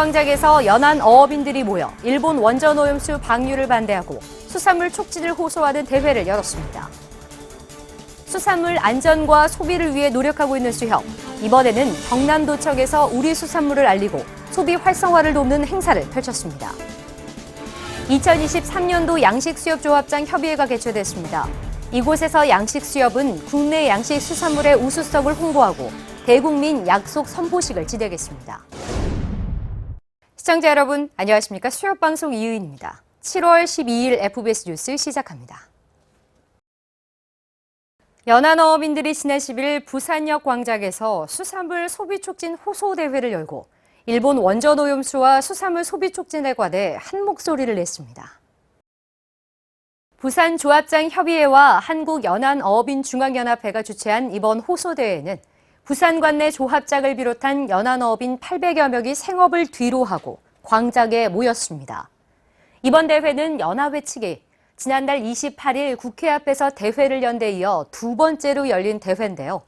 광장에서 연안 어업인들이 모여 일본 원전 오염수 방류를 반대하고 수산물 촉진을 호소하는 대회를 열었습니다. 수산물 안전과 소비를 위해 노력하고 있는 수협. 이번에는 경남도청에서 우리 수산물을 알리고 소비 활성화를 돕는 행사를 펼쳤습니다. 2023년도 양식수협조합장 협의회가 개최됐습니다. 이곳에서 양식수협은 국내 양식수산물의 우수성을 홍보하고 대국민 약속 선포식을 진행했습니다. 시청자 여러분, 안녕하십니까? 수협방송 이의인입니다. 7월 12일 FBS 뉴스 시작합니다. 연안어업인들이 지난 10일 부산역 광장에서 수산물 소비 촉진 호소 대회를 열고 일본 원전 오염수와 수산물 소비 촉진에 관해 한 목소리를 냈습니다. 부산조합장협의회와 한국연안어업인중앙연합회가 주최한 이번 호소 대회는 부산 관내 조합장을 비롯한 연안어업인 800여 명이 생업을 뒤로하고 광장에 모였습니다. 이번 대회는 연합회 측이 지난달 28일 국회 앞에서 대회를 연 데 이어 두 번째로 열린 대회인데요.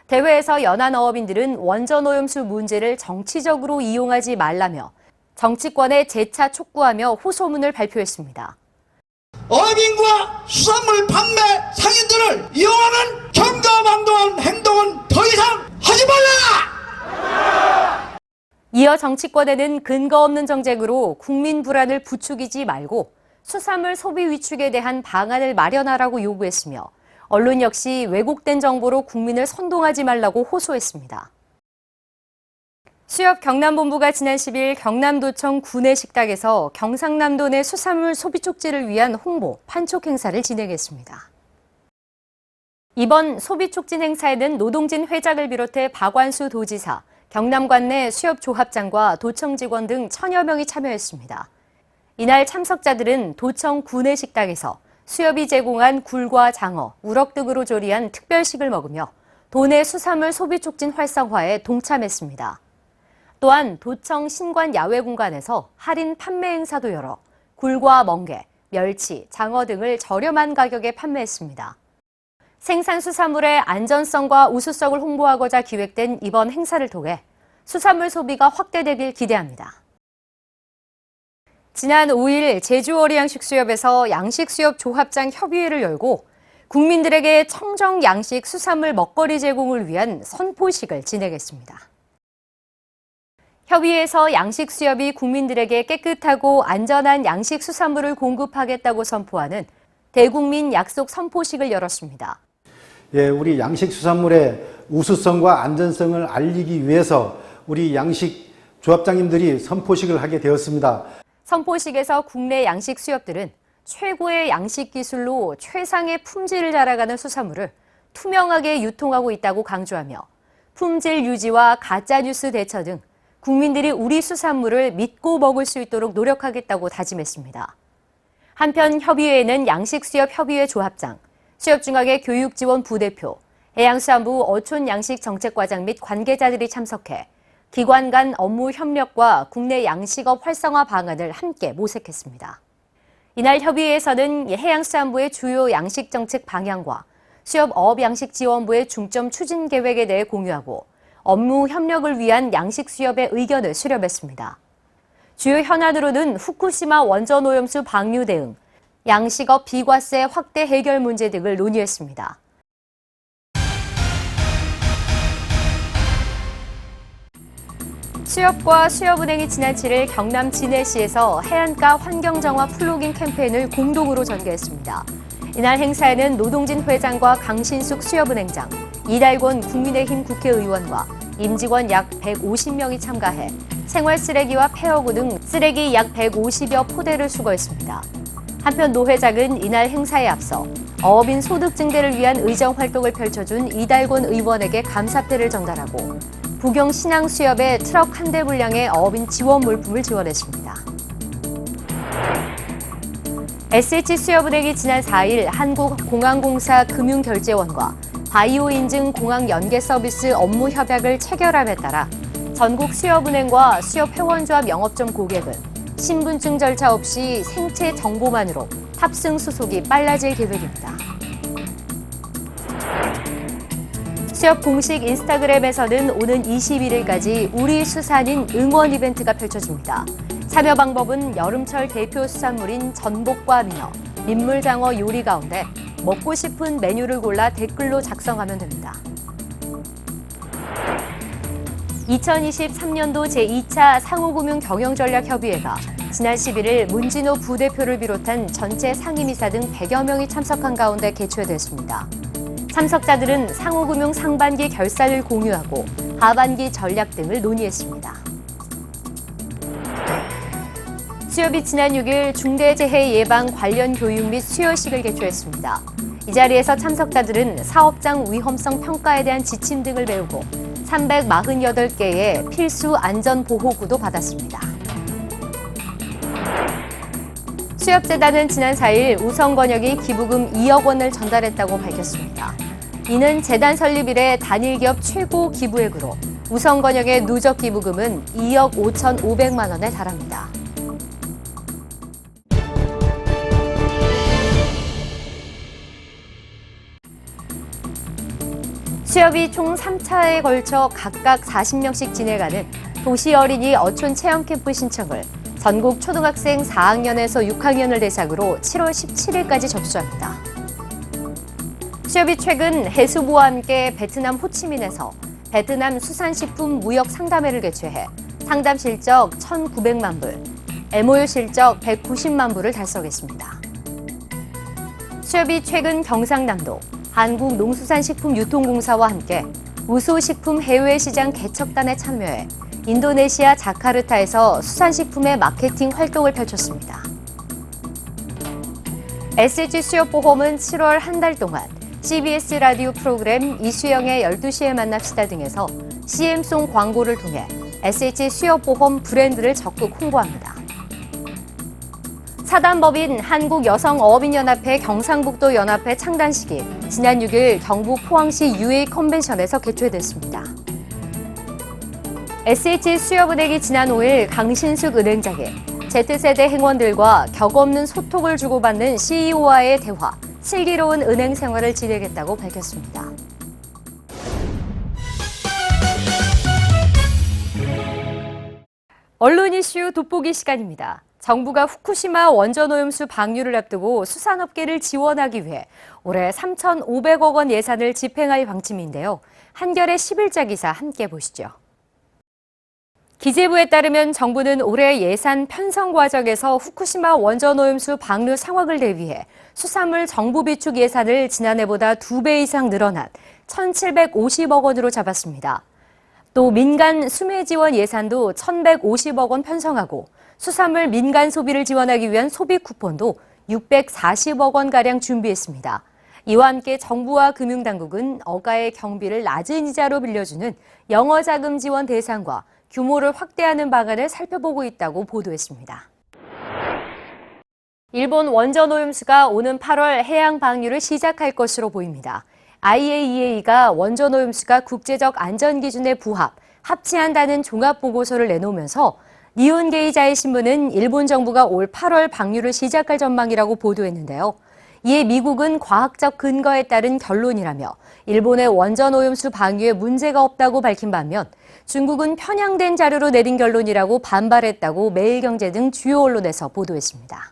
대회에서 연안어업인들은 원전 오염수 문제를 정치적으로 이용하지 말라며 정치권에 재차 촉구하며 호소문을 발표했습니다. 어업인과 수산물 판매 상인들을 이용하는 경거망동한 행동은 더 이상 하지 말라! 이어 정치권에는 근거 없는 정쟁으로 국민 불안을 부추기지 말고 수산물 소비 위축에 대한 방안을 마련하라고 요구했으며 언론 역시 왜곡된 정보로 국민을 선동하지 말라고 호소했습니다. 수협 경남본부가 지난 10일 경남도청 구내식당에서 경상남도 내 수산물 소비 촉진을 위한 홍보, 판촉 행사를 진행했습니다. 이번 소비 촉진 행사에는 노동진 회장을 비롯해 박완수 도지사, 경남관 내 수협조합장과 도청 직원 등 1000여 명이 참여했습니다. 이날 참석자들은 도청 구내식당에서 수협이 제공한 굴과 장어, 우럭 등으로 조리한 특별식을 먹으며 도내 수산물 소비 촉진 활성화에 동참했습니다. 또한 도청 신관 야외공간에서 할인 판매 행사도 열어 굴과 멍게, 멸치, 장어 등을 저렴한 가격에 판매했습니다. 생산수산물의 안전성과 우수성을 홍보하고자 기획된 이번 행사를 통해 수산물 소비가 확대되길 기대합니다. 지난 5일 제주어리양식수협에서 양식수협조합장 협의회를 열고 국민들에게 청정 양식 수산물 먹거리 제공을 위한 선포식을 진행했습니다. 협의회에서 양식수협이 국민들에게 깨끗하고 안전한 양식수산물을 공급하겠다고 선포하는 대국민 약속 선포식을 열었습니다. 우리 양식수산물의 우수성과 안전성을 알리기 위해서 우리 양식조합장님들이 선포식을 하게 되었습니다. 선포식에서 국내 양식수협들은 최고의 양식 기술로 최상의 품질을 자랑하는 수산물을 투명하게 유통하고 있다고 강조하며 품질 유지와 가짜뉴스 대처 등 국민들이 우리 수산물을 믿고 먹을 수 있도록 노력하겠다고 다짐했습니다. 한편 협의회에는 양식수협협의회 조합장, 수협중앙회 교육지원 부대표, 해양수산부 어촌양식정책과장 및 관계자들이 참석해 기관 간 업무 협력과 국내 양식업 활성화 방안을 함께 모색했습니다. 이날 협의회에서는 해양수산부의 주요 양식정책 방향과 수협어업양식지원부의 중점 추진 계획에 대해 공유하고 업무 협력을 위한 양식수협의 의견을 수렴했습니다. 주요 현안으로는 후쿠시마 원전 오염수 방류 대응, 양식업 비과세 확대 해결 문제 등을 논의했습니다. 수협과 수협은행이 지난 7일 경남 진해시에서 해안가 환경정화 플로깅 캠페인을 공동으로 전개했습니다. 이날 행사에는 노동진 회장과 강신숙 수협은행장, 이달권 국민의힘 국회의원과 임직원 약 150명이 참가해 생활쓰레기와 폐허구 등 쓰레기 약 150여 포대를 수거했습니다. 한편 노 회장은 이날 행사에 앞서 어업인 소득 증대를 위한 의정 활동을 펼쳐준 이달권 의원에게 감사패를 전달하고 부경 신앙수협에 트럭 한 대 분량의 어업인 지원 물품을 지원했습니다. SH수협은행이 지난 4일 한국공항공사 금융결제원과 바이오 인증 공항 연계 서비스 업무 협약을 체결함에 따라 전국 수협은행과 수협회원조합 영업점 고객은 신분증 절차 없이 생체 정보만으로 탑승 수속이 빨라질 계획입니다. 수협 공식 인스타그램에서는 오는 21일까지 우리 수산인 응원 이벤트가 펼쳐집니다. 참여 방법은 여름철 대표 수산물인 전복과 민어, 민물장어 요리 가운데 먹고 싶은 메뉴를 골라 댓글로 작성하면 됩니다. 2023년도 제2차 상호금융경영전략협의회가 지난 11일 문진호 부대표를 비롯한 전체 상임이사 등 100여 명이 참석한 가운데 개최됐습니다. 참석자들은 상호금융 상반기 결산을 공유하고 하반기 전략 등을 논의했습니다. 수협이 지난 6일 중대재해 예방 관련 교육 및 수여식을 개최했습니다. 이 자리에서 참석자들은 사업장 위험성 평가에 대한 지침 등을 배우고 348개의 필수 안전보호구도 받았습니다. 수협재단은 지난 4일 우성권역이 기부금 2억 원을 전달했다고 밝혔습니다. 이는 재단 설립 이래 단일기업 최고 기부액으로 우성권역의 누적 기부금은 2억 5,500만 원에 달합니다. 수협이 총 3차에 걸쳐 각각 40명씩 진행하는 도시 어린이 어촌 체험 캠프 신청을 전국 초등학생 4학년에서 6학년을 대상으로 7월 17일까지 접수합니다. 수협이 최근 해수부와 함께 베트남 호치민에서 베트남 수산식품 무역 상담회를 개최해 상담 실적 1,900만 불, MOU 실적 190만 불을 달성했습니다. 수협이 최근 경상남도 한국농수산식품유통공사와 함께 우수식품 해외시장 개척단에 참여해 인도네시아 자카르타에서 수산식품의 마케팅 활동을 펼쳤습니다. SH 수협보험은 7월 한 달 동안 CBS 라디오 프로그램 이수영의 12시에 만납시다 등에서 CM송 광고를 통해 SH 수협보험 브랜드를 적극 홍보합니다. 사단법인 한국여성어업인연합회 경상북도 연합회 창단식이 지난 6일 경북 포항시 UA 컨벤션에서 개최됐습니다. SH 수협은행이 지난 5일 강신숙 은행장에 Z세대 행원들과 격없는 소통을 주고받는 CEO와의 대화, 슬기로운 은행 생활을 진행했다고 밝혔습니다. 언론 이슈 돋보기 시간입니다. 정부가 후쿠시마 원전오염수 방류를 앞두고 수산업계를 지원하기 위해 올해 3,500억 원 예산을 집행할 방침인데요. 한겨레 11자 기사 함께 보시죠. 기재부에 따르면 정부는 올해 예산 편성 과정에서 후쿠시마 원전오염수 방류 상황을 대비해 수산물 정부 비축 예산을 지난해보다 2배 이상 늘어난 1,750억 원으로 잡았습니다. 또 민간 수매 지원 예산도 1,150억 원 편성하고 수산물 민간 소비를 지원하기 위한 소비 쿠폰도 640억 원가량 준비했습니다. 이와 함께 정부와 금융당국은 어가의 경비를 낮은 이자로 빌려주는 영어자금 지원 대상과 규모를 확대하는 방안을 살펴보고 있다고 보도했습니다. 일본 원전오염수가 오는 8월 해양 방류를 시작할 것으로 보입니다. IAEA가 원전오염수가 국제적 안전기준에 부합, 합치한다는 종합보고서를 내놓으면서 니혼게이 자이신문은 일본 정부가 올 8월 방류를 시작할 전망이라고 보도했는데요. 이에 미국은 과학적 근거에 따른 결론이라며 일본의 원전오염수 방류에 문제가 없다고 밝힌 반면 중국은 편향된 자료로 내린 결론이라고 반발했다고 매일경제 등 주요 언론에서 보도했습니다.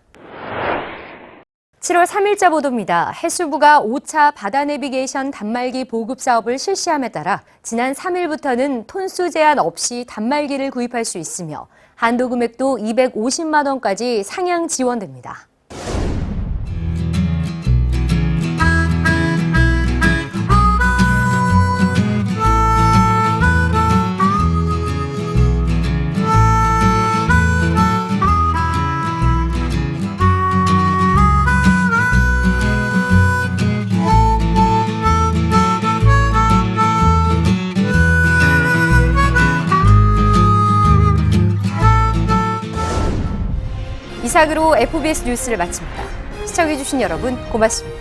7월 3일자 보도입니다. 해수부가 5차 바다 내비게이션 단말기 보급 사업을 실시함에 따라 지난 3일부터는 톤수 제한 없이 단말기를 구입할 수 있으며 한도 금액도 250만 원까지 상향 지원됩니다. 이상으로 FBS 뉴스를 마칩니다. 시청해주신 여러분 고맙습니다.